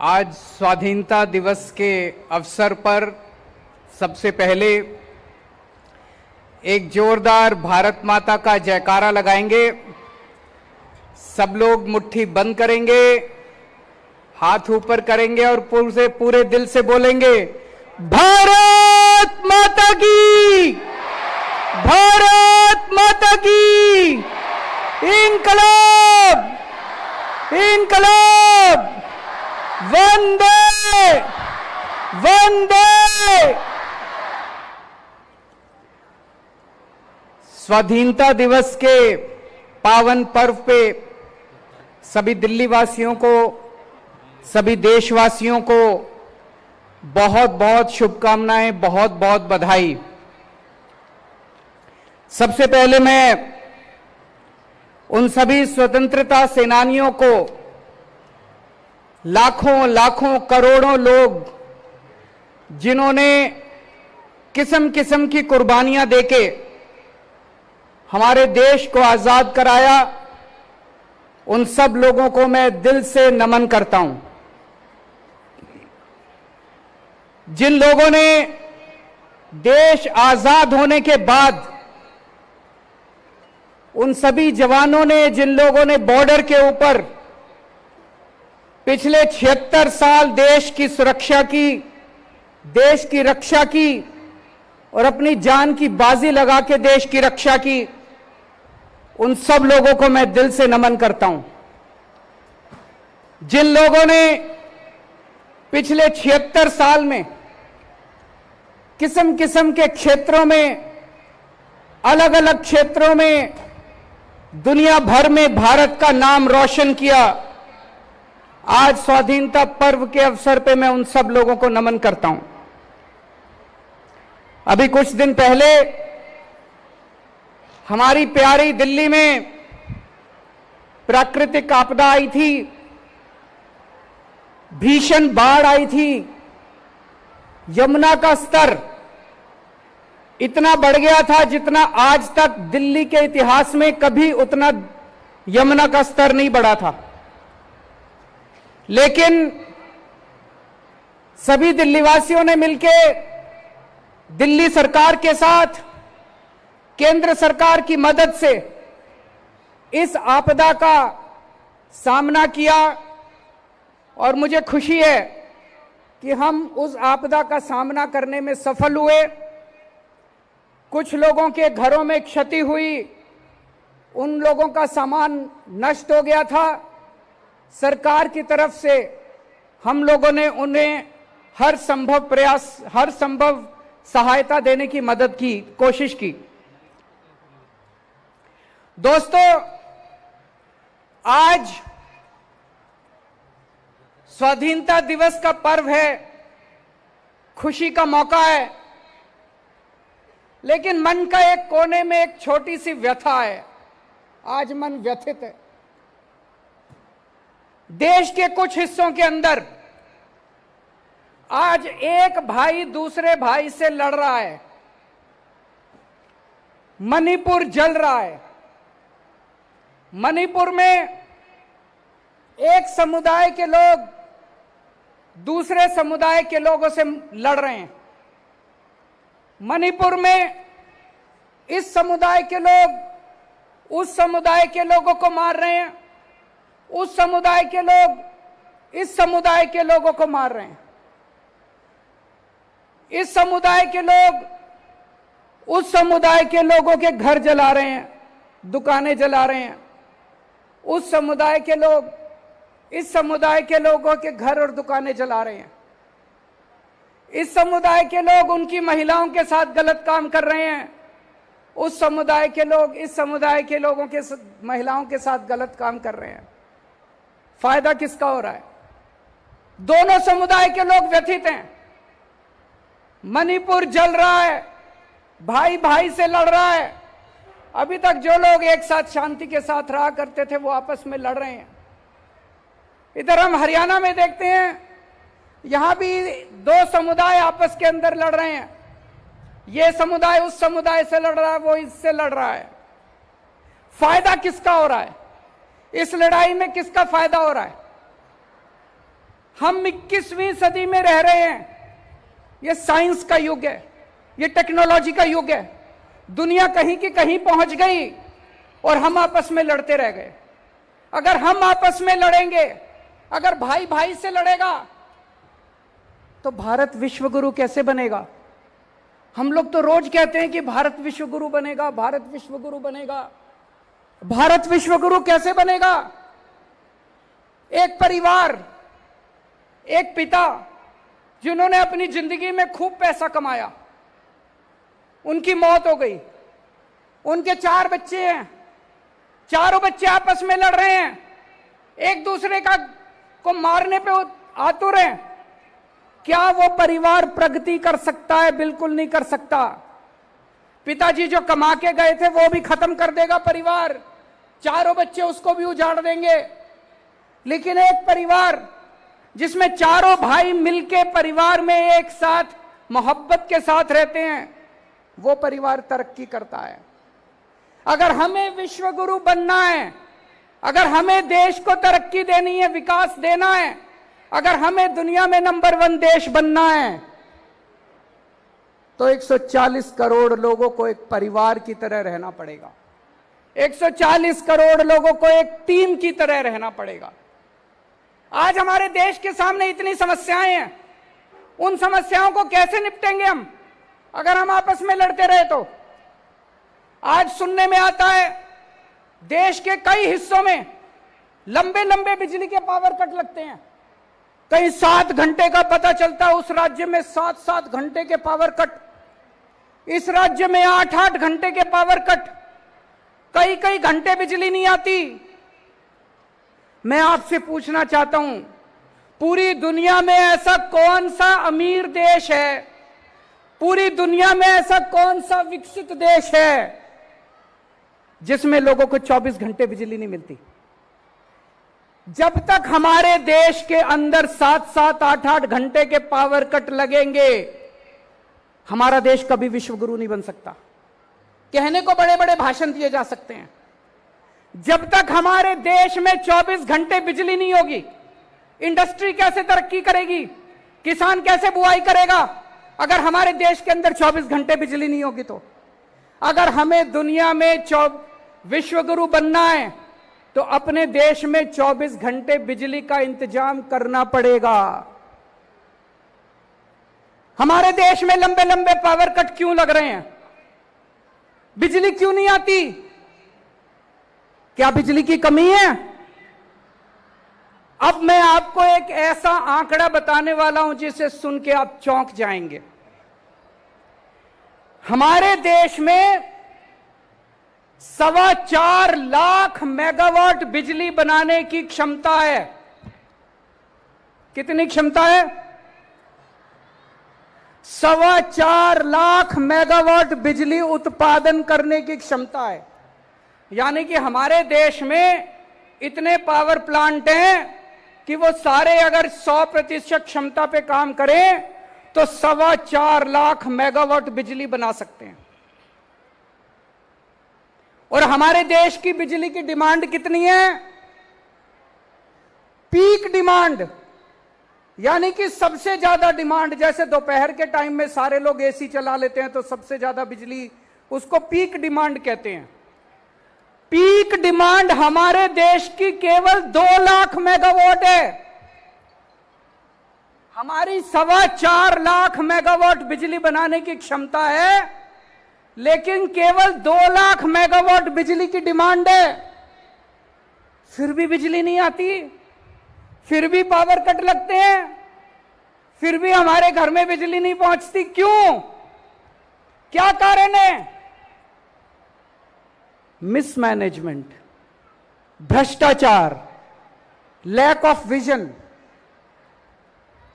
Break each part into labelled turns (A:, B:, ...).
A: आज स्वाधीनता दिवस के अवसर पर सबसे पहले एक जोरदार भारत माता का जयकारा लगाएंगे। सब लोग मुट्ठी बंद करेंगे, हाथ ऊपर करेंगे और पूरे दिल से बोलेंगे, भारत माता की, भारत माता की, इनकलाब, इनकलाब, वंदे वंदे। स्वाधीनता दिवस के पावन पर्व पे सभी दिल्ली वासियों को, सभी देशवासियों को बहुत बहुत शुभकामनाएं, बहुत बहुत बधाई। सबसे पहले मैं उन सभी स्वतंत्रता सेनानियों को, लाखों लाखों करोड़ों लोग जिन्होंने किस्म किस्म की कुर्बानियां देके हमारे देश को आजाद कराया, उन सब लोगों को मैं दिल से नमन करता हूं। जिन लोगों ने देश आजाद होने के बाद, उन सभी जवानों ने, जिन लोगों ने बॉर्डर के ऊपर पिछले 76 साल देश की सुरक्षा की, देश की रक्षा की और अपनी जान की बाजी लगा के देश की रक्षा की, उन सब लोगों को मैं दिल से नमन करता हूं। जिन लोगों ने पिछले 76 साल में किस्म किस्म के क्षेत्रों में, अलग अलग क्षेत्रों में दुनिया भर में भारत का नाम रोशन किया, आज स्वाधीनता पर्व के अवसर पे मैं उन सब लोगों को नमन करता हूं। अभी कुछ दिन पहले हमारी प्यारी दिल्ली में प्राकृतिक आपदा आई थी, भीषण बाढ़ आई थी। यमुना का स्तर इतना बढ़ गया था जितना आज तक दिल्ली के इतिहास में कभी उतना यमुना का स्तर नहीं बढ़ा था। लेकिन सभी दिल्लीवासियों ने मिलके दिल्ली सरकार के साथ, केंद्र सरकार की मदद से इस आपदा का सामना किया और मुझे खुशी है कि हम उस आपदा का सामना करने में सफल हुए। कुछ लोगों के घरों में क्षति हुई, उन लोगों का सामान नष्ट हो गया था। सरकार की तरफ से हम लोगों ने उन्हें हर संभव प्रयास, हर संभव सहायता देने की मदद की, कोशिश की। दोस्तों, आज स्वाधीनता दिवस का पर्व है, खुशी का मौका है, लेकिन मन का एक कोने में एक छोटी सी व्यथा है। आज मन व्यथित है। देश के कुछ हिस्सों के अंदर आज एक भाई दूसरे भाई से लड़ रहा है। मणिपुर जल रहा है। मणिपुर में एक समुदाय के लोग दूसरे समुदाय के लोगों से लड़ रहे हैं। मणिपुर में इस समुदाय के लोग उस समुदाय के लोगों को मार रहे हैं, उस समुदाय के लोग इस समुदाय के लोगों को मार रहे हैं। इस समुदाय के लोग उस समुदाय के लोगों के घर जला रहे हैं, दुकानें जला रहे हैं। उस समुदाय के लोग इस समुदाय के लोगों के घर और दुकानें जला रहे हैं। इस समुदाय के लोग उनकी महिलाओं के साथ गलत काम कर रहे हैं। उस समुदाय के लोग इस समुदाय के लोगों के महिलाओं के साथ गलत काम कर रहे हैं। फायदा किसका हो रहा है? दोनों समुदाय के लोग व्यथित हैं। मणिपुर जल रहा है, भाई भाई से लड़ रहा है। अभी तक जो लोग एक साथ शांति के साथ रहा करते थे वो आपस में लड़ रहे हैं। इधर हम हरियाणा में देखते हैं, यहां भी दो समुदाय आपस के अंदर लड़ रहे हैं। ये समुदाय उस समुदाय से लड़ रहा है, वो इससे लड़ रहा है। फायदा किसका हो रहा है? इस लड़ाई में किसका फायदा हो रहा है? हम 21वीं सदी में रह रहे हैं। ये साइंस का युग है, ये टेक्नोलॉजी का युग है। दुनिया कहीं की कहीं पहुंच गई और हम आपस में लड़ते रह गए। अगर हम आपस में लड़ेंगे, अगर भाई भाई से लड़ेगा, तो भारत विश्व गुरु कैसे बनेगा? हम लोग तो रोज कहते हैं कि भारत विश्व गुरु बनेगा, भारत विश्व गुरु बनेगा। भारत विश्व गुरु कैसे बनेगा? एक परिवार, एक पिता जिन्होंने अपनी जिंदगी में खूब पैसा कमाया, उनकी मौत हो गई। उनके 4 बच्चे हैं, चारों बच्चे आपस में लड़ रहे हैं, एक दूसरे को मारने पे आतुर हैं। क्या वो परिवार प्रगति कर सकता है? बिल्कुल नहीं कर सकता। पिताजी जो कमा के गए थे वो भी खत्म कर देगा परिवार, चारों बच्चे उसको भी उजाड़ देंगे। लेकिन एक परिवार जिसमें चारों भाई मिलके परिवार में एक साथ मोहब्बत के साथ रहते हैं, वो परिवार तरक्की करता है। अगर हमें विश्व गुरु बनना है, अगर हमें देश को तरक्की देनी है, विकास देना है, अगर हमें दुनिया में नंबर 1 देश बनना है, तो 140 करोड़ लोगों को एक परिवार की तरह रहना पड़ेगा। 140 करोड़ लोगों को एक टीम की तरह रहना पड़ेगा। आज हमारे देश के सामने इतनी समस्याएं हैं, उन समस्याओं को कैसे निपटेंगे हम अगर हम आपस में लड़ते रहे तो? आज सुनने में आता है देश के कई हिस्सों में लंबे लंबे बिजली के पावर कट लगते हैं। कहीं 7 घंटे का पता चलता है, उस राज्य में 7-7 घंटे के पावर कट, इस राज्य में 8-8 घंटे के पावर कट, कई कई घंटे बिजली नहीं आती। मैं आपसे पूछना चाहता हूं, पूरी दुनिया में ऐसा कौन सा अमीर देश है, पूरी दुनिया में ऐसा कौन सा विकसित देश है जिसमें लोगों को 24 घंटे बिजली नहीं मिलती? जब तक हमारे देश के अंदर 7-7, 8-8 घंटे के पावर कट लगेंगे, हमारा देश कभी विश्व गुरु नहीं बन सकता। कहने को बड़े बड़े भाषण दिए जा सकते हैं, जब तक हमारे देश में 24 घंटे बिजली नहीं होगी, इंडस्ट्री कैसे तरक्की करेगी, किसान कैसे बुआई करेगा अगर हमारे देश के अंदर 24 घंटे बिजली नहीं होगी? तो अगर हमें दुनिया में विश्व गुरु बनना है तो अपने देश में 24 घंटे बिजली का इंतजाम करना पड़ेगा। हमारे देश में लंबे लंबे पावर कट क्यों लग रहे हैं? बिजली क्यों नहीं आती? क्या बिजली की कमी है? अब मैं आपको एक ऐसा आंकड़ा बताने वाला हूं जिसे सुन के आप चौंक जाएंगे। हमारे देश में 4.25 लाख मेगावाट बिजली बनाने की क्षमता है। कितनी क्षमता है? 4.25 लाख मेगावाट बिजली उत्पादन करने की क्षमता है। यानी कि हमारे देश में इतने पावर प्लांट हैं कि वो सारे अगर 100% क्षमता पे काम करें तो 4.25 लाख मेगावाट बिजली बना सकते हैं। और हमारे देश की बिजली की डिमांड कितनी है? पीक डिमांड, यानी कि सबसे ज्यादा डिमांड। जैसे दोपहर के टाइम में सारे लोग एसी चला लेते हैं तो सबसे ज्यादा बिजली, उसको पीक डिमांड कहते हैं। पीक डिमांड हमारे देश की केवल 2 लाख मेगावाट है। हमारी 4.25 लाख मेगावाट बिजली बनाने की क्षमता है, लेकिन केवल 2 लाख मेगावाट बिजली की डिमांड है। फिर भी बिजली नहीं आती, फिर भी पावर कट लगते हैं, फिर भी हमारे घर में बिजली नहीं पहुंचती। क्यों? क्या कारण है? मिसमैनेजमेंट, भ्रष्टाचार, लैक ऑफ विजन।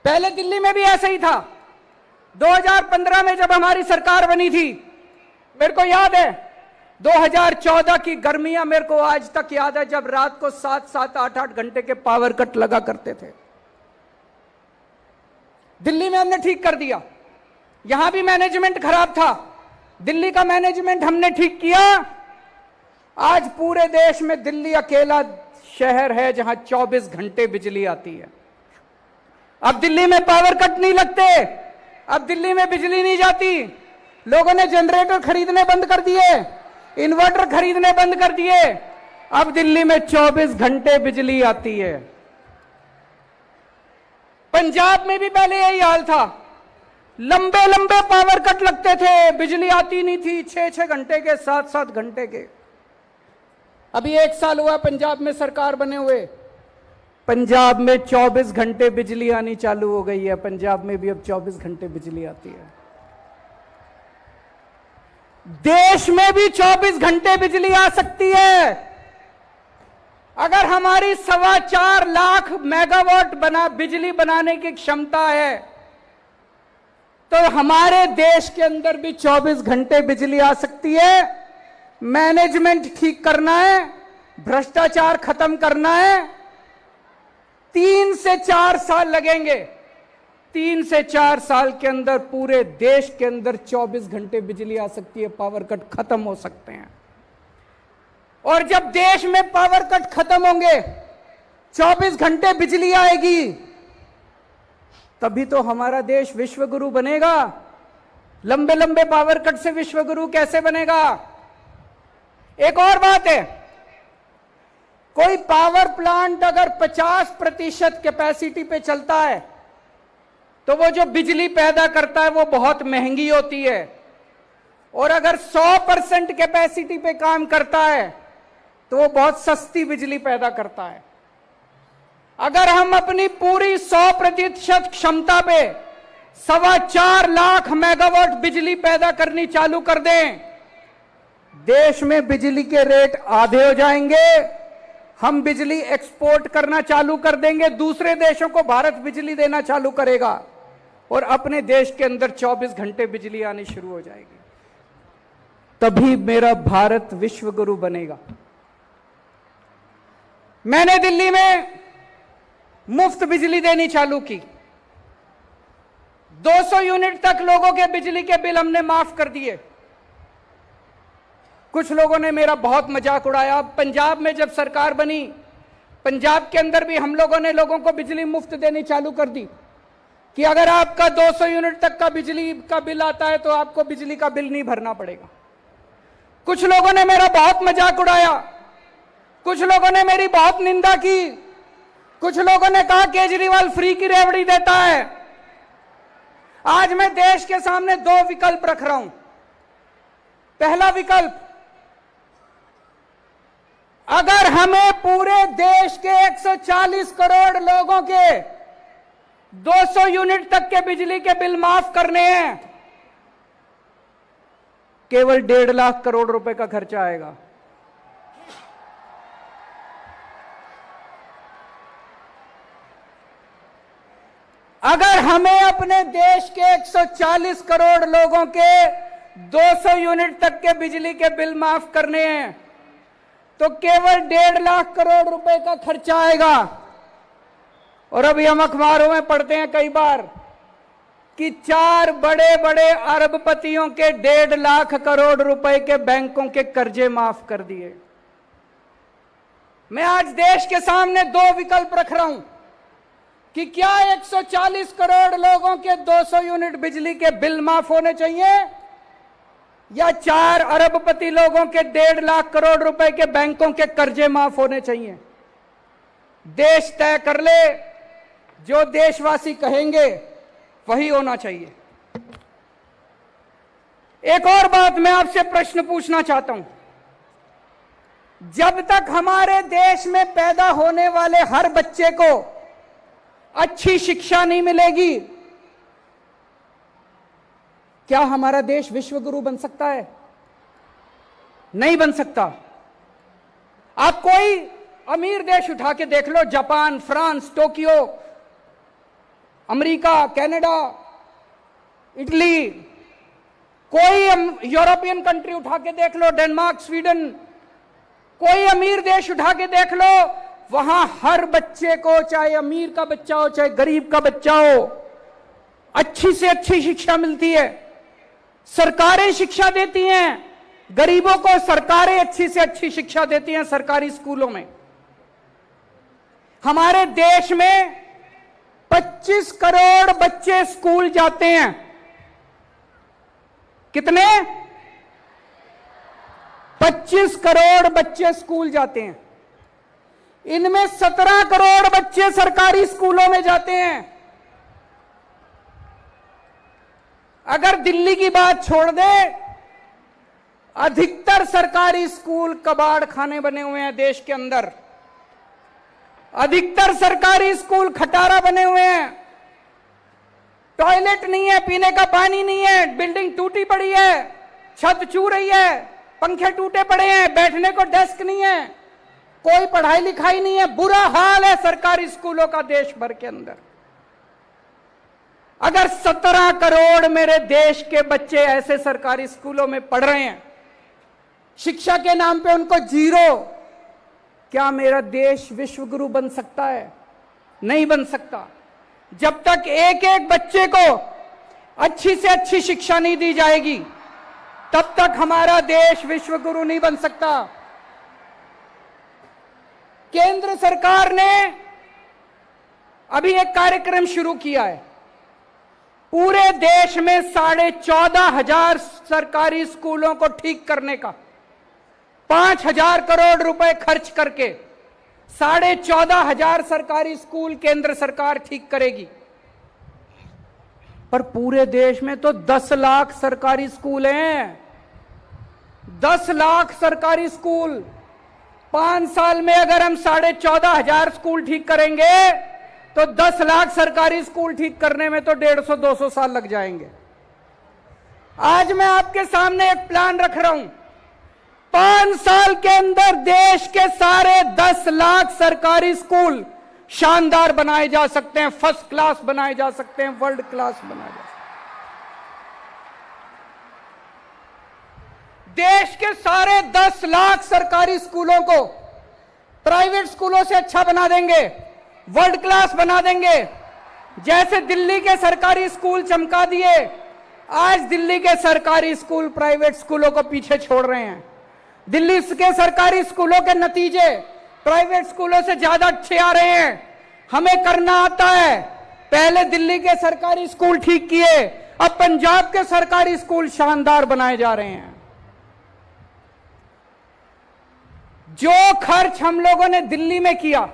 A: पहले दिल्ली में भी ऐसा ही था। 2015 में जब हमारी सरकार बनी थी, मेरे को याद है 2014 की गर्मियां मेरे को आज तक याद है, जब रात को 7-7, 8-8 घंटे के पावर कट लगा करते थे। दिल्ली में हमने ठीक कर दिया। यहां भी मैनेजमेंट खराब था, दिल्ली का मैनेजमेंट हमने ठीक किया। आज पूरे देश में दिल्ली अकेला शहर है जहां 24 घंटे बिजली आती है। अब दिल्ली में पावर कट नहीं लगते, अब दिल्ली में बिजली नहीं जाती। लोगों ने जनरेटर खरीदने बंद कर दिए, इन्वर्टर खरीदने बंद कर दिए। अब दिल्ली में 24 घंटे बिजली आती है। पंजाब में भी पहले यही हाल था, लंबे लंबे पावर कट लगते थे, बिजली आती नहीं थी, 6-6 घंटे के, 7-7 घंटे के। अभी 1 साल हुआ पंजाब में सरकार बने हुए, पंजाब में 24 घंटे बिजली आनी चालू हो गई है। पंजाब में भी अब 24 घंटे बिजली आती है। देश में भी 24 घंटे बिजली आ सकती है अगर हमारी 4.25 लाख मेगावाट बिजली बनाने की क्षमता है, तो हमारे देश के अंदर भी 24 घंटे बिजली आ सकती है। मैनेजमेंट ठीक करना है, भ्रष्टाचार खत्म करना है। 3 से 4 साल लगेंगे। 3 से 4 साल के अंदर पूरे देश के अंदर 24 घंटे बिजली आ सकती है, पावर कट खत्म हो सकते हैं। और जब देश में पावर कट खत्म होंगे, 24 घंटे बिजली आएगी, तभी तो हमारा देश विश्व गुरु बनेगा। लंबे लंबे पावर कट से विश्व गुरु कैसे बनेगा? एक और बात है, कोई पावर प्लांट अगर 50% कैपेसिटी पे चलता है, तो वो जो बिजली पैदा करता है वो बहुत महंगी होती है। और अगर 100% कैपेसिटी पे काम करता है, तो वो बहुत सस्ती बिजली पैदा करता है। अगर हम अपनी पूरी 100% क्षमता पे 4.25 लाख मेगावाट बिजली पैदा करनी चालू कर दें, देश में बिजली के रेट आधे हो जाएंगे। हम बिजली एक्सपोर्ट करना चालू कर देंगे, दूसरे देशों को भारत बिजली देना चालू करेगा और अपने देश के अंदर 24 घंटे बिजली आनी शुरू हो जाएगी। तभी मेरा भारत विश्व गुरु बनेगा। मैंने दिल्ली में मुफ्त बिजली देनी चालू की। 200 यूनिट तक लोगों के बिजली के बिल हमने माफ कर दिए। कुछ लोगों ने मेरा बहुत मजाक उड़ाया। पंजाब में जब सरकार बनी, पंजाब के अंदर भी हम लोगों ने लोगों को बिजली मुफ्त देनी चालू कर दी कि अगर आपका 200 यूनिट तक का बिजली का बिल आता है तो आपको बिजली का बिल नहीं भरना पड़ेगा। कुछ लोगों ने मेरा बहुत मजाक उड़ाया, कुछ लोगों ने मेरी बहुत निंदा की, कुछ लोगों ने कहा केजरीवाल फ्री की रेवड़ी देता है। आज मैं देश के सामने 2 विकल्प रख रहा हूं। पहला विकल्प, अगर हमें पूरे देश के 140 करोड़ लोगों के 200 यूनिट तक के बिजली के बिल माफ करने हैं, केवल 1.5 लाख करोड़ रुपए का खर्चा आएगा। अगर हमें अपने देश के 140 करोड़ लोगों के 200 यूनिट तक के बिजली के बिल माफ करने हैं, तो केवल 1.5 लाख करोड़ रुपए का खर्चा आएगा। और अभी हम अखबारों में पढ़ते हैं कई बार कि 4 बड़े बड़े अरबपतियों के 1.5 लाख करोड़ रुपए के बैंकों के कर्जे माफ कर दिए। मैं आज देश के सामने 2 विकल्प रख रहा हूं कि क्या 140 करोड़ लोगों के 200 यूनिट बिजली के बिल माफ होने चाहिए या 4 अरबपति लोगों के 1.5 लाख करोड़ रुपए के बैंकों के कर्जे माफ होने चाहिए। देश तय कर ले, जो देशवासी कहेंगे वही होना चाहिए। एक और बात मैं आपसे प्रश्न पूछना चाहता हूं, जब तक हमारे देश में पैदा होने वाले हर बच्चे को अच्छी शिक्षा नहीं मिलेगी, क्या हमारा देश विश्व गुरु बन सकता है? नहीं बन सकता। आप कोई अमीर देश उठा के देख लो, Japan, France, Tokyo, America, Canada, Italy, कोई यूरोपियन कंट्री उठा के देख लो, डेनमार्क, स्वीडन, कोई अमीर देश उठा के देख लो, वहां हर बच्चे को, चाहे अमीर का बच्चा हो चाहे गरीब का बच्चा हो, अच्छी से अच्छी शिक्षा मिलती है। सरकारें शिक्षा देती हैं, गरीबों को सरकारें अच्छी से अच्छी शिक्षा देती हैं सरकारी स्कूलों में। हमारे देश में 25 करोड़ बच्चे स्कूल जाते हैं। कितने? 25 करोड़ बच्चे स्कूल जाते हैं। इनमें 17 करोड़ बच्चे सरकारी स्कूलों में जाते हैं। अगर दिल्ली की बात छोड़ दे, अधिकतर सरकारी स्कूल कबाड़ खाने बने हुए हैं देश के अंदर। अधिकतर सरकारी स्कूल खटारा बने हुए हैं। टॉयलेट नहीं है, पीने का पानी नहीं है, बिल्डिंग टूटी पड़ी है, छत चू रही है, पंखे टूटे पड़े हैं, बैठने को डेस्क नहीं है, कोई पढ़ाई लिखाई नहीं है। बुरा हाल है सरकारी स्कूलों का देश भर के अंदर। अगर 17 करोड़ मेरे देश के बच्चे ऐसे सरकारी स्कूलों में पढ़ रहे हैं, शिक्षा के नाम पे उनको जीरो, क्या मेरा देश विश्व गुरु बन सकता है? नहीं बन सकता। जब तक एक एक बच्चे को अच्छी से अच्छी शिक्षा नहीं दी जाएगी, तब तक हमारा देश विश्व गुरु नहीं बन सकता। केंद्र सरकार ने अभी एक कार्यक्रम शुरू किया है। पूरे देश में 14,500 सरकारी स्कूलों को ठीक करने का 5,000 करोड़ रुपए खर्च करके 14,500 सरकारी स्कूल केंद्र सरकार ठीक करेगी। पर पूरे देश में तो 10 लाख सरकारी स्कूल हैं। 10 लाख सरकारी स्कूल। 5 साल में अगर हम 14,500 स्कूल ठीक करेंगे तो 10 लाख सरकारी स्कूल ठीक करने में तो 150-200 साल लग जाएंगे। आज मैं आपके सामने एक प्लान रख रहा हूं। 5 साल के अंदर देश के सारे 10 लाख सरकारी स्कूल शानदार बनाए जा सकते हैं, फर्स्ट क्लास बनाए जा सकते हैं, वर्ल्ड क्लास बनाए जा सकते हैं। देश के सारे 10 लाख सरकारी स्कूलों को प्राइवेट स्कूलों से अच्छा बना देंगे, वर्ल्ड क्लास बना देंगे। जैसे दिल्ली के सरकारी स्कूल चमका दिए, आज दिल्ली के सरकारी स्कूल प्राइवेट स्कूलों को पीछे छोड़ रहे हैं। दिल्ली के सरकारी स्कूलों के नतीजे प्राइवेट स्कूलों से ज्यादा अच्छे आ रहे हैं। हमें करना आता है। पहले दिल्ली के सरकारी स्कूल ठीक किए, अब पंजाब के सरकारी स्कूल शानदार बनाए जा रहे हैं। जो खर्च हम लोगों ने दिल्ली में किया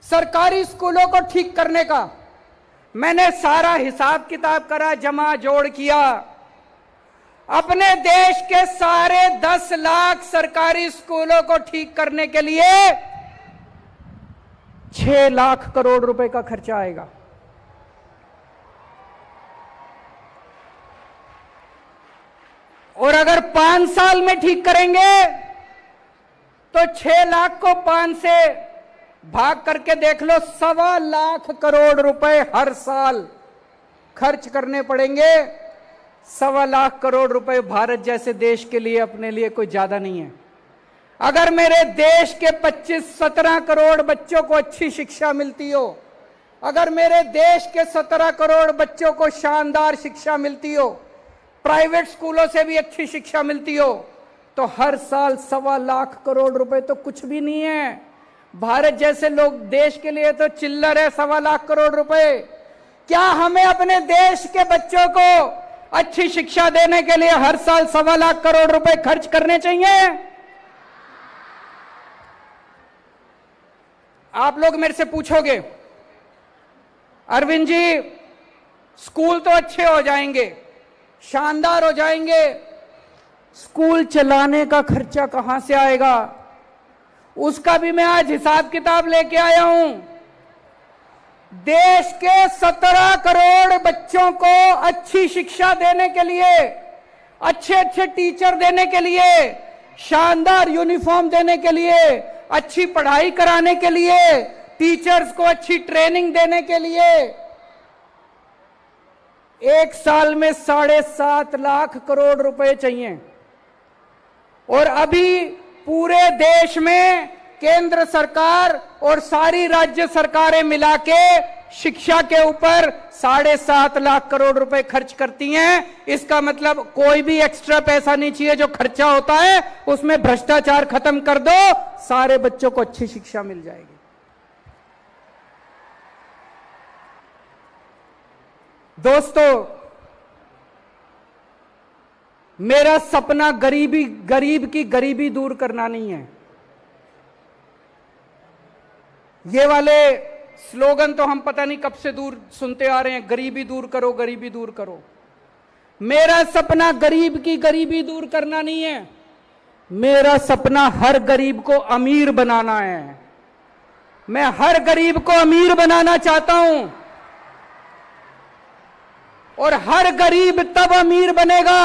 A: सरकारी स्कूलों को ठीक करने का, मैंने सारा हिसाब किताब करा, जमा जोड़ किया। अपने देश के सारे 10 लाख सरकारी स्कूलों को ठीक करने के लिए 6 लाख करोड़ रुपए का खर्चा आएगा। और अगर 5 साल में ठीक करेंगे तो 6 लाख को 5 से भाग करके देख लो, 1.25 लाख करोड़ रुपए हर साल खर्च करने पड़ेंगे। 1.25 लाख करोड़ रुपए भारत जैसे देश के लिए, अपने लिए कोई ज्यादा नहीं है। अगर मेरे देश के 25-17 करोड़ बच्चों को अच्छी शिक्षा मिलती हो, अगर मेरे देश के 17 करोड़ बच्चों को शानदार शिक्षा मिलती हो, प्राइवेट स्कूलों से भी अच्छी शिक्षा मिलती हो, तो हर साल 1.25 लाख करोड़ रुपए तो कुछ भी नहीं है। भारत जैसे लोग देश के लिए तो चिल्लर है 1.25 लाख करोड़ रुपए। क्या हमें अपने देश के बच्चों को अच्छी शिक्षा देने के लिए हर साल 1.25 लाख करोड़ रुपए खर्च करने चाहिए? आप लोग मेरे से पूछोगे, अरविंद जी स्कूल तो अच्छे हो जाएंगे, शानदार हो जाएंगे, स्कूल चलाने का खर्चा कहां से आएगा? उसका भी मैं आज हिसाब किताब लेके आया हूं। देश के 17 करोड़ बच्चों को अच्छी शिक्षा देने के लिए, अच्छे अच्छे टीचर देने के लिए, शानदार यूनिफॉर्म देने के लिए, अच्छी पढ़ाई कराने के लिए, टीचर्स को अच्छी ट्रेनिंग देने के लिए एक साल में 7.5 लाख करोड़ रुपए चाहिए। और अभी पूरे देश में केंद्र सरकार और सारी राज्य सरकारें मिला के शिक्षा के ऊपर 7.5 लाख करोड़ रुपए खर्च करती हैं। इसका मतलब कोई भी एक्स्ट्रा पैसा नहीं चाहिए। जो खर्चा होता है उसमें भ्रष्टाचार खत्म कर दो, सारे बच्चों को अच्छी शिक्षा मिल जाएगी। दोस्तों, मेरा सपना गरीब की गरीबी दूर करना नहीं है। ये वाले स्लोगन तो हम पता नहीं कब से दूर सुनते आ रहे हैं, गरीबी दूर करो, गरीबी दूर करो। मेरा सपना गरीब की गरीबी दूर करना नहीं है। मेरा सपना हर गरीब को अमीर बनाना है। मैं हर गरीब को अमीर बनाना चाहता हूं, और हर गरीब तब अमीर बनेगा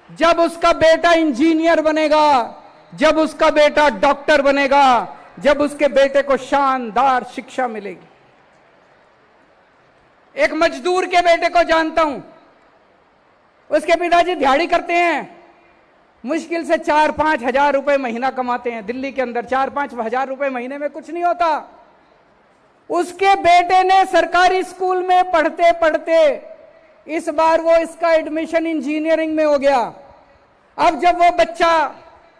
A: जब उसका बेटा इंजीनियर बनेगा, जब उसका बेटा डॉक्टर बनेगा, जब उसके बेटे को शानदार शिक्षा मिलेगी। एक मजदूर के बेटे को जानता हूं, उसके पिताजी दिहाड़ी करते हैं, मुश्किल से 4-5 हजार रुपए महीना कमाते हैं। दिल्ली के अंदर 4-5 हजार रुपए महीने में कुछ नहीं होता। उसके बेटे ने सरकारी स्कूल में पढ़ते पढ़ते इस बार वो इसका एडमिशन इंजीनियरिंग में हो गया। अब जब वो बच्चा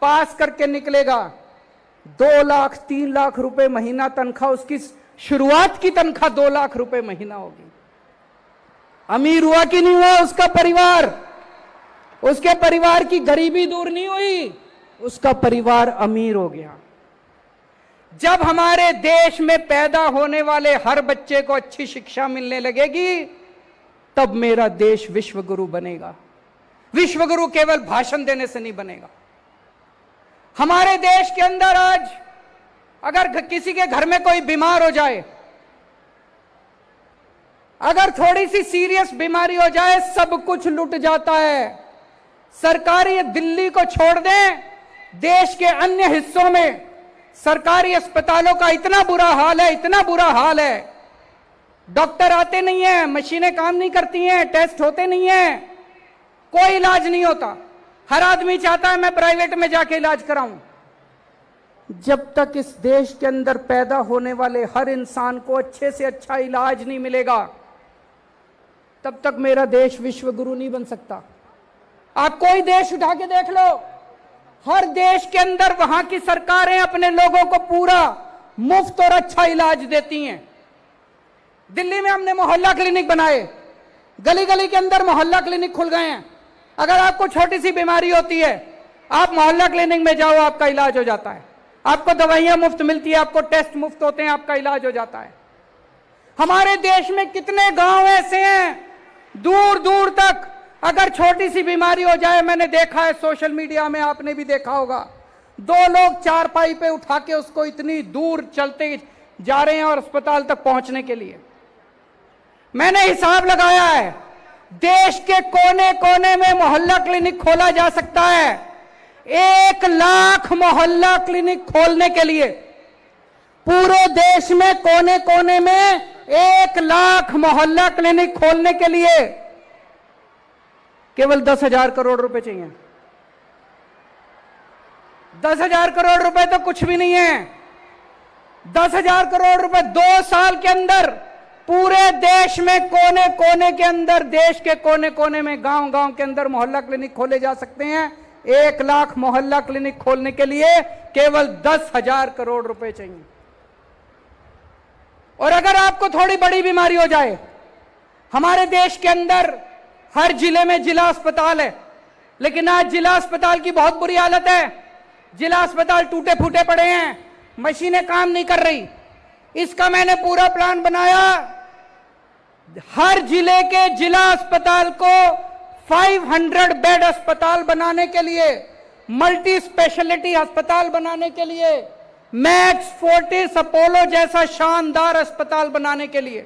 A: पास करके निकलेगा, 2 लाख 3 लाख रुपए महीना तनख्वाह, उसकी शुरुआत की तनख्वाह 2 लाख रुपए महीना होगी। अमीर हुआ कि नहीं हुआ उसका परिवार? उसके परिवार की गरीबी दूर नहीं हुई, उसका परिवार अमीर हो गया। जब हमारे देश में पैदा होने वाले हर बच्चे को अच्छी शिक्षा मिलने लगेगी, तब मेरा देश विश्वगुरु बनेगा। विश्वगुरु केवल भाषण देने से नहीं बनेगा। हमारे देश के अंदर आज अगर किसी के घर में कोई बीमार हो जाए, अगर थोड़ी सी सीरियस बीमारी हो जाए, सब कुछ लुट जाता है। सरकारी, दिल्ली को छोड़ दें, देश के अन्य हिस्सों में सरकारी अस्पतालों का इतना बुरा हाल है, इतना बुरा हाल है, डॉक्टर आते नहीं है, मशीनें काम नहीं करती हैं, टेस्ट होते नहीं हैं, कोई इलाज नहीं होता। हर आदमी चाहता है मैं प्राइवेट में जाके इलाज कराऊं। जब तक इस देश के अंदर पैदा होने वाले हर इंसान को अच्छे से अच्छा इलाज नहीं मिलेगा, तब तक मेरा देश विश्वगुरु नहीं बन सकता। आप कोई देश उठा के देख लो, हर देश के अंदर वहां की सरकारें अपने लोगों को पूरा मुफ्त और अच्छा इलाज देती हैं। दिल्ली में हमने मोहल्ला क्लिनिक बनाए, गली गली के अंदर मोहल्ला क्लिनिक खुल गए हैं। अगर आपको छोटी सी बीमारी होती है, आप मोहल्ला क्लिनिक में जाओ, आपका इलाज हो जाता है। आपको दवाइयां मुफ्त मिलती है, आपको टेस्ट मुफ्त होते हैं, आपका इलाज हो जाता है। हमारे देश में कितने गांव ऐसे हैं, दूर दूर तक अगर छोटी सी बीमारी हो जाए, मैंने देखा है सोशल मीडिया में, आपने भी देखा होगा, 2 लोग चारपाई पे उठा के उसको इतनी दूर चलते जा रहे हैं और अस्पताल तक पहुंचने के लिए। मैंने हिसाब लगाया है, देश के कोने कोने में मोहल्ला क्लिनिक खोला जा सकता है। 1 लाख मोहल्ला क्लिनिक खोलने के लिए पूरे देश में कोने कोने में 1 लाख मोहल्ला क्लिनिक खोलने के लिए केवल 10,000 करोड़ रुपए चाहिए। 10,000 करोड़ रुपए तो कुछ भी नहीं है। 10,000 करोड़ रुपए 2 साल के अंदर पूरे देश में कोने कोने के अंदर, देश के कोने कोने में, गांव गांव के अंदर मोहल्ला क्लिनिक खोले जा सकते हैं। 1 लाख मोहल्ला क्लिनिक खोलने के लिए केवल 10,000 करोड़ रुपए चाहिए। और अगर आपको थोड़ी बड़ी बीमारी हो जाए, हमारे देश के अंदर हर जिले में जिला अस्पताल है, लेकिन आज जिला अस्पताल की बहुत बुरी हालत है। जिला अस्पताल टूटे फूटे पड़े हैं, मशीनें काम नहीं कर रही। इसका मैंने पूरा प्लान बनाया। हर जिले के जिला अस्पताल को 500 बेड अस्पताल बनाने के लिए, मल्टी स्पेशलिटी अस्पताल बनाने के लिए, मैक्स फोर्टिस अपोलो जैसा शानदार अस्पताल बनाने के लिए,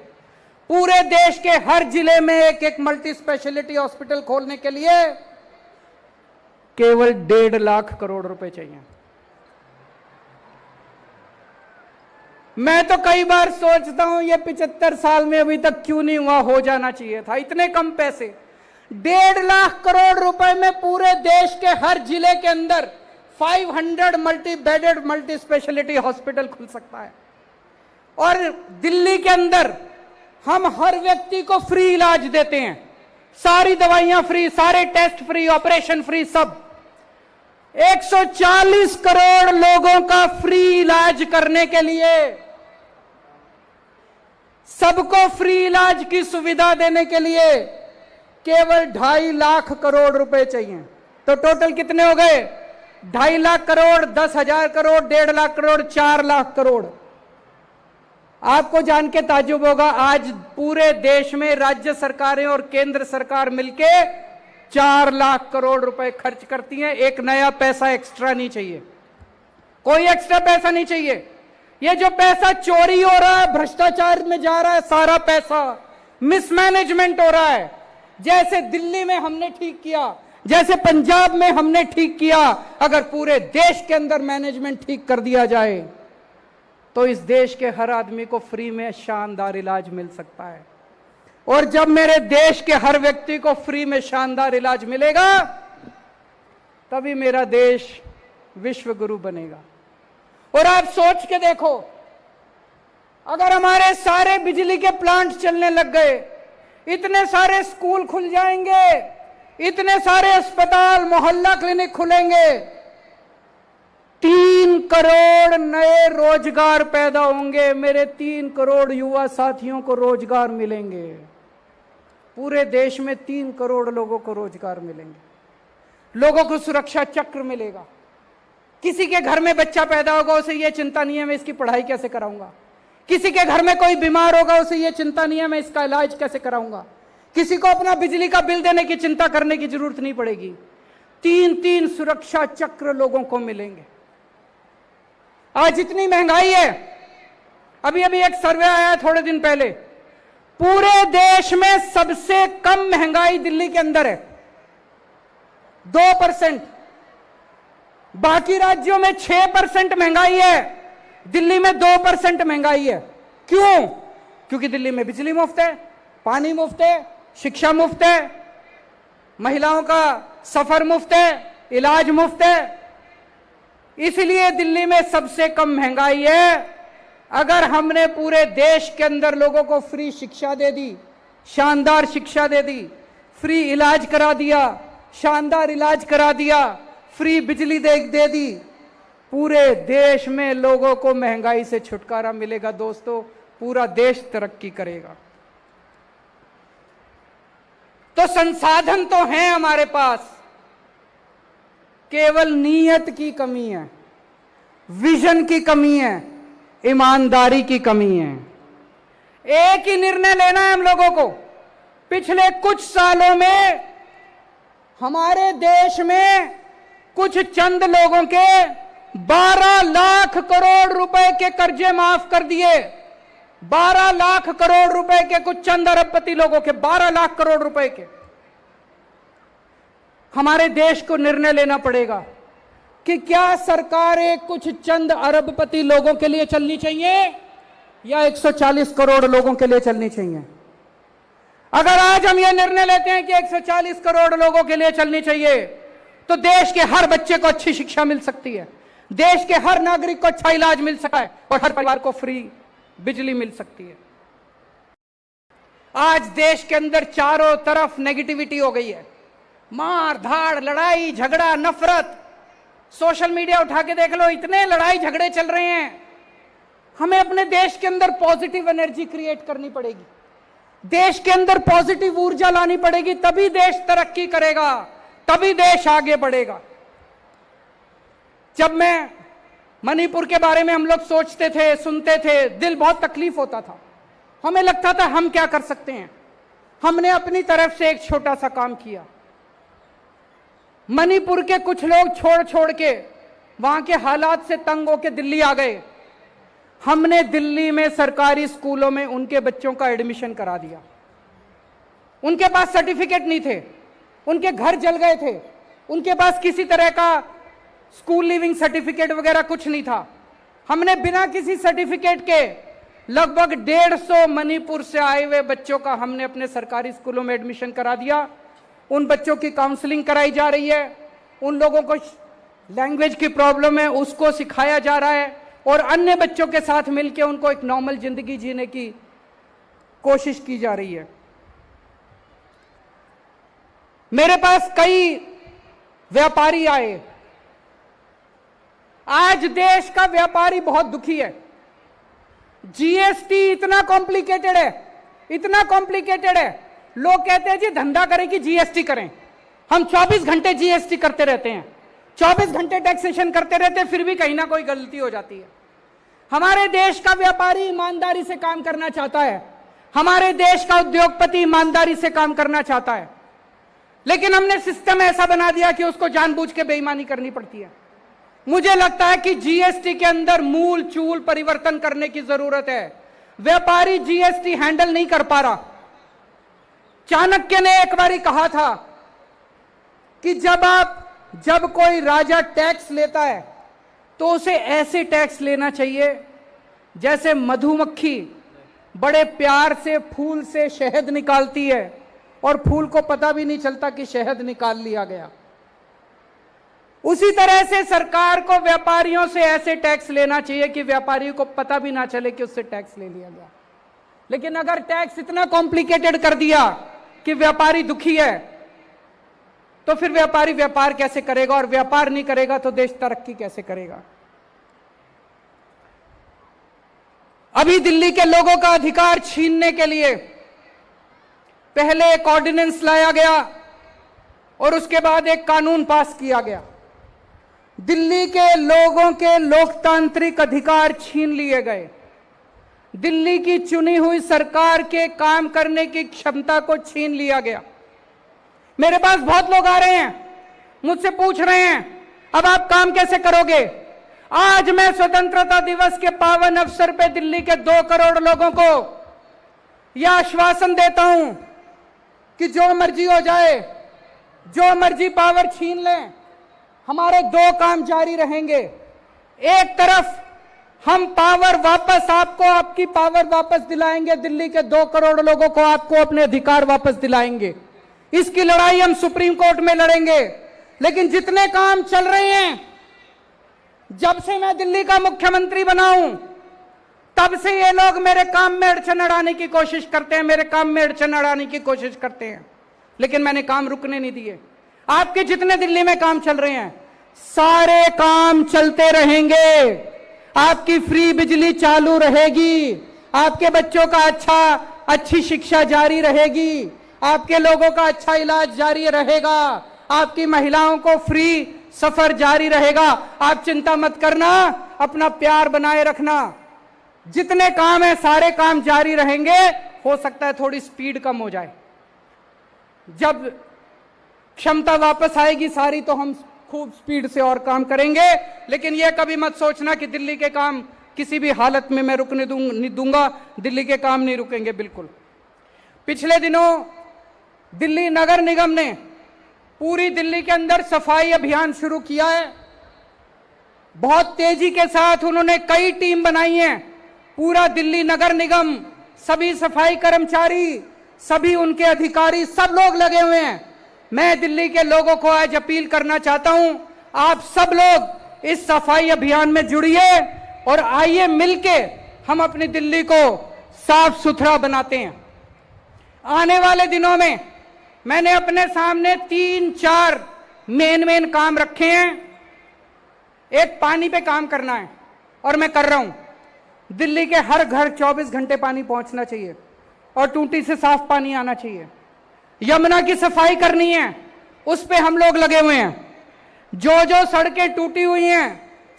A: पूरे देश के हर जिले में एक एक मल्टी स्पेशलिटी हॉस्पिटल खोलने के लिए केवल 1.5 लाख करोड़ रुपए चाहिए। मैं तो कई बार सोचता हूं, ये 75 साल में अभी तक क्यों नहीं हुआ, हो जाना चाहिए था। इतने कम पैसे, 1.5 लाख करोड़ रुपए में पूरे देश के हर जिले के अंदर 500 multi bedded multi speciality hospital खुल सकता है। और दिल्ली के अंदर हम हर व्यक्ति को फ्री इलाज देते हैं, सारी दवाइयां फ्री, सारे टेस्ट फ्री, ऑपरेशन फ्री, सब। 140 करोड़ लोगों का फ्री इलाज करने के लिए सबको फ्री इलाज की सुविधा देने के लिए केवल 2.5 लाख करोड़ रुपए चाहिए। तो टोटल कितने हो गए? 2.5 लाख करोड़, 10,000 करोड़, 1.5 लाख करोड़, 4 लाख करोड़। आपको जान के ताज्जुब होगा, आज पूरे देश में राज्य सरकारें और केंद्र सरकार मिलके 4 लाख करोड़ रुपए खर्च करती हैं। एक नया पैसा एक्स्ट्रा नहीं चाहिए, कोई एक्स्ट्रा पैसा नहीं चाहिए। ये जो पैसा चोरी हो रहा है, भ्रष्टाचार में जा रहा है, सारा पैसा मिसमैनेजमेंट हो रहा है। जैसे दिल्ली में हमने ठीक किया, जैसे पंजाब में हमने ठीक किया, अगर पूरे देश के अंदर मैनेजमेंट ठीक कर दिया जाए तो इस देश के हर आदमी को फ्री में शानदार इलाज मिल सकता है। और जब मेरे देश के हर व्यक्ति को फ्री में शानदार इलाज मिलेगा, तभी मेरा देश विश्व गुरु बनेगा। और आप सोच के देखो, अगर हमारे सारे बिजली के प्लांट चलने लग गए, इतने सारे स्कूल खुल जाएंगे, इतने सारे अस्पताल, मोहल्ला क्लिनिक खुलेंगे, 3 करोड़ नए रोजगार पैदा होंगे। मेरे 3 करोड़ युवा साथियों को रोजगार मिलेंगे। पूरे देश में 3 करोड़ लोगों को रोजगार मिलेंगे। लोगों को सुरक्षा चक्र मिलेगा। किसी के घर में बच्चा पैदा होगा, उसे यह चिंता नहीं है मैं इसकी पढ़ाई कैसे कराऊंगा। किसी के घर में कोई बीमार होगा, उसे यह चिंता नहीं है मैं इसका इलाज कैसे कराऊंगा। किसी को अपना बिजली का बिल देने की चिंता करने की जरूरत नहीं पड़ेगी। 3-3 सुरक्षा चक्र लोगों को मिलेंगे। आज इतनी महंगाई है, अभी एक सर्वे आया थोड़े दिन पहले, पूरे देश में सबसे कम महंगाई दिल्ली के अंदर है, 2%। बाकी राज्यों में 6% महंगाई है, दिल्ली में 2% महंगाई है। क्यों? क्योंकि दिल्ली में बिजली मुफ्त है, पानी मुफ्त है, शिक्षा मुफ्त है, महिलाओं का सफर मुफ्त है, इलाज मुफ्त है। इसलिए दिल्ली में सबसे कम महंगाई है। अगर हमने पूरे देश के अंदर लोगों को फ्री शिक्षा दे दी, शानदार शिक्षा दे दी, फ्री इलाज करा दिया, शानदार इलाज करा दिया, फ्री बिजली दे दी, पूरे देश में लोगों को महंगाई से छुटकारा मिलेगा। दोस्तों, पूरा देश तरक्की करेगा। तो संसाधन तो हैं हमारे पास, केवल नीयत की कमी है, विजन की कमी है, ईमानदारी की कमी है। एक ही निर्णय लेना है हम लोगों को। पिछले कुछ सालों में हमारे देश में कुछ चंद लोगों के 12 लाख करोड़ रुपए के कर्जे माफ कर दिए। 12 लाख करोड़ रुपए के कुछ चंद अरबपति लोगों के 12 लाख करोड़ रुपए के। हमारे देश को निर्णय लेना पड़ेगा कि क्या सरकारें कुछ चंद अरबपति लोगों के लिए चलनी चाहिए या 140 करोड़ लोगों के लिए चलनी चाहिए। अगर आज हम यह निर्णय लेते हैं कि 140 करोड़ लोगों के लिए चलनी चाहिए, तो देश के हर बच्चे को अच्छी शिक्षा मिल सकती है, देश के हर नागरिक को अच्छा इलाज मिल सकता है और हर परिवार को फ्री बिजली मिल सकती है। आज देश के अंदर चारों तरफ नेगेटिविटी हो गई है, मार धाड़, लड़ाई झगड़ा, नफरत। सोशल मीडिया उठा के देख लो, इतने लड़ाई झगड़े चल रहे हैं। हमें अपने देश के अंदर पॉजिटिव एनर्जी क्रिएट करनी पड़ेगी, देश के अंदर पॉजिटिव ऊर्जा लानी पड़ेगी, तभी देश तरक्की करेगा, तभी देश आगे बढ़ेगा। जब मैं मणिपुर के बारे में हम लोग सोचते थे, सुनते थे, दिल बहुत तकलीफ होता था। हमें लगता था हम क्या कर सकते हैं। हमने अपनी तरफ से एक छोटा सा काम किया। मणिपुर के कुछ लोग छोड़ के वहां के हालात से तंग होकर दिल्ली आ गए। हमने दिल्ली में सरकारी स्कूलों में उनके बच्चों का एडमिशन करा दिया। उनके पास सर्टिफिकेट नहीं थे, उनके घर जल गए थे, उनके पास किसी तरह का स्कूल लिविंग सर्टिफिकेट वगैरह कुछ नहीं था। हमने बिना किसी सर्टिफिकेट के लगभग 150 मणिपुर से आए हुए बच्चों का हमने अपने सरकारी स्कूलों में एडमिशन करा दिया। उन बच्चों की काउंसलिंग कराई जा रही है, उन लोगों को लैंग्वेज की प्रॉब्लम है उसको सिखाया जा रहा है, और अन्य बच्चों के साथ मिलकर उनको एक नॉर्मल जिंदगी जीने की कोशिश की जा रही है। मेरे पास कई व्यापारी आए। आज देश का व्यापारी बहुत दुखी है। जीएसटी इतना कॉम्प्लिकेटेड है, इतना कॉम्प्लिकेटेड है। लोग कहते हैं जी धंधा करें कि जीएसटी करें। हम 24 घंटे जीएसटी करते रहते हैं, 24 घंटे टैक्सेशन करते रहते हैं, फिर भी कहीं ना कोई गलती हो जाती है। हमारे देश का व्यापारी ईमानदारी से काम करना चाहता है, हमारे देश का उद्योगपति ईमानदारी से काम करना चाहता है, लेकिन हमने सिस्टम ऐसा बना दिया कि उसको जानबूझ के बेईमानी करनी पड़ती है। मुझे लगता है कि जीएसटी के अंदर मूल चूल परिवर्तन करने की जरूरत है। व्यापारी जीएसटी हैंडल नहीं कर पा रहा। चाणक्य ने एक बारी कहा था कि जब कोई राजा टैक्स लेता है तो उसे ऐसे टैक्स लेना चाहिए जैसे मधुमक्खी बड़े प्यार से फूल से शहद निकालती है और फूल को पता भी नहीं चलता कि शहद निकाल लिया गया। उसी तरह से सरकार को व्यापारियों से ऐसे टैक्स लेना चाहिए कि व्यापारियों को पता भी ना चले कि उससे टैक्स ले लिया गया। लेकिन अगर टैक्स इतना कॉम्प्लिकेटेड कर दिया कि व्यापारी दुखी है, तो फिर व्यापारी व्यापार कैसे करेगा, और व्यापार नहीं करेगा तो देश तरक्की कैसे करेगा। अभी दिल्ली के लोगों का अधिकार छीनने के लिए पहले एक ऑर्डिनेंस लाया गया और उसके बाद एक कानून पास किया गया। दिल्ली के लोगों के लोकतांत्रिक अधिकार छीन लिए गए। दिल्ली की चुनी हुई सरकार के काम करने की क्षमता को छीन लिया गया। मेरे पास बहुत लोग आ रहे हैं, मुझसे पूछ रहे हैं अब आप काम कैसे करोगे। आज मैं स्वतंत्रता दिवस के पावन अवसर पे दिल्ली के 2 करोड़ लोगों को यह आश्वासन देता हूं कि जो मर्जी हो जाए, जो मर्जी पावर छीन लें, हमारे 2 काम जारी रहेंगे। एक तरफ हम पावर वापस आपको, आपकी पावर वापस दिलाएंगे, दिल्ली के 2 करोड़ लोगों को आपको अपने अधिकार वापस दिलाएंगे। इसकी लड़ाई हम सुप्रीम कोर्ट में लड़ेंगे। लेकिन जितने काम चल रहे हैं, जब से मैं दिल्ली का मुख्यमंत्री बना हूं, तब से ये लोग मेरे काम में अड़चन अड़ाने की कोशिश करते हैं, मेरे काम में अड़चन अड़ाने की कोशिश करते हैं, लेकिन मैंने काम रुकने नहीं दिए। आपके जितने दिल्ली में काम चल रहे हैं, सारे काम चलते रहेंगे। आपकी फ्री बिजली चालू रहेगी, आपके बच्चों का अच्छी शिक्षा जारी रहेगी, आपके लोगों का अच्छा इलाज जारी रहेगा, आपकी महिलाओं को फ्री सफर जारी रहेगा। आप चिंता मत करना, अपना प्यार बनाए रखना। जितने काम है सारे काम जारी रहेंगे। हो सकता है थोड़ी स्पीड कम हो जाए, जब क्षमता वापस आएगी सारी तो हम खूब स्पीड से और काम करेंगे। लेकिन यह कभी मत सोचना कि दिल्ली के काम किसी भी हालत में मैं रुकने नहीं दूंगा। दिल्ली के काम नहीं रुकेंगे, बिल्कुल। पिछले दिनों दिल्ली नगर निगम ने पूरी दिल्ली के अंदर सफाई अभियान शुरू किया है। बहुत तेजी के साथ उन्होंने कई टीम बनाई है। पूरा दिल्ली नगर निगम, सभी सफाई कर्मचारी, सभी उनके अधिकारी, सब लोग लगे हुए हैं। मैं दिल्ली के लोगों को आज अपील करना चाहता हूं, आप सब लोग इस सफाई अभियान में जुड़िए और आइए मिलके हम अपनी दिल्ली को साफ सुथरा बनाते हैं। आने वाले दिनों में मैंने अपने सामने 3-4 मेन काम रखे हैं। एक, पानी पे काम करना है और मैं कर रहा हूं। दिल्ली के हर घर 24 घंटे पानी पहुंचना चाहिए और टूटी से साफ पानी आना चाहिए। यमुना की सफाई करनी है, उस पे हम लोग लगे हुए हैं। जो सड़कें टूटी हुई हैं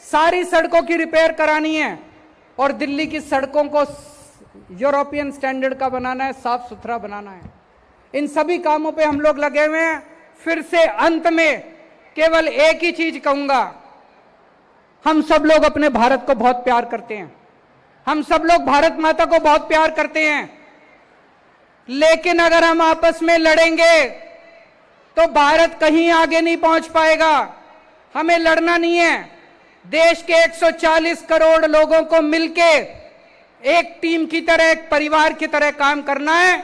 A: सारी सड़कों की रिपेयर करानी है और दिल्ली की सड़कों को यूरोपियन स्टैंडर्ड का बनाना है, साफ सुथरा बनाना है। इन सभी कामों पे हम लोग लगे हुए हैं। फिर से अंत में केवल एक ही चीज कहूंगा, हम सब लोग अपने भारत को बहुत प्यार करते हैं, हम सब लोग भारत माता को बहुत प्यार करते हैं। लेकिन अगर हम आपस में लड़ेंगे तो भारत कहीं आगे नहीं पहुंच पाएगा। हमें लड़ना नहीं है, देश के 140 करोड़ लोगों को मिलके एक टीम की तरह, एक परिवार की तरह काम करना है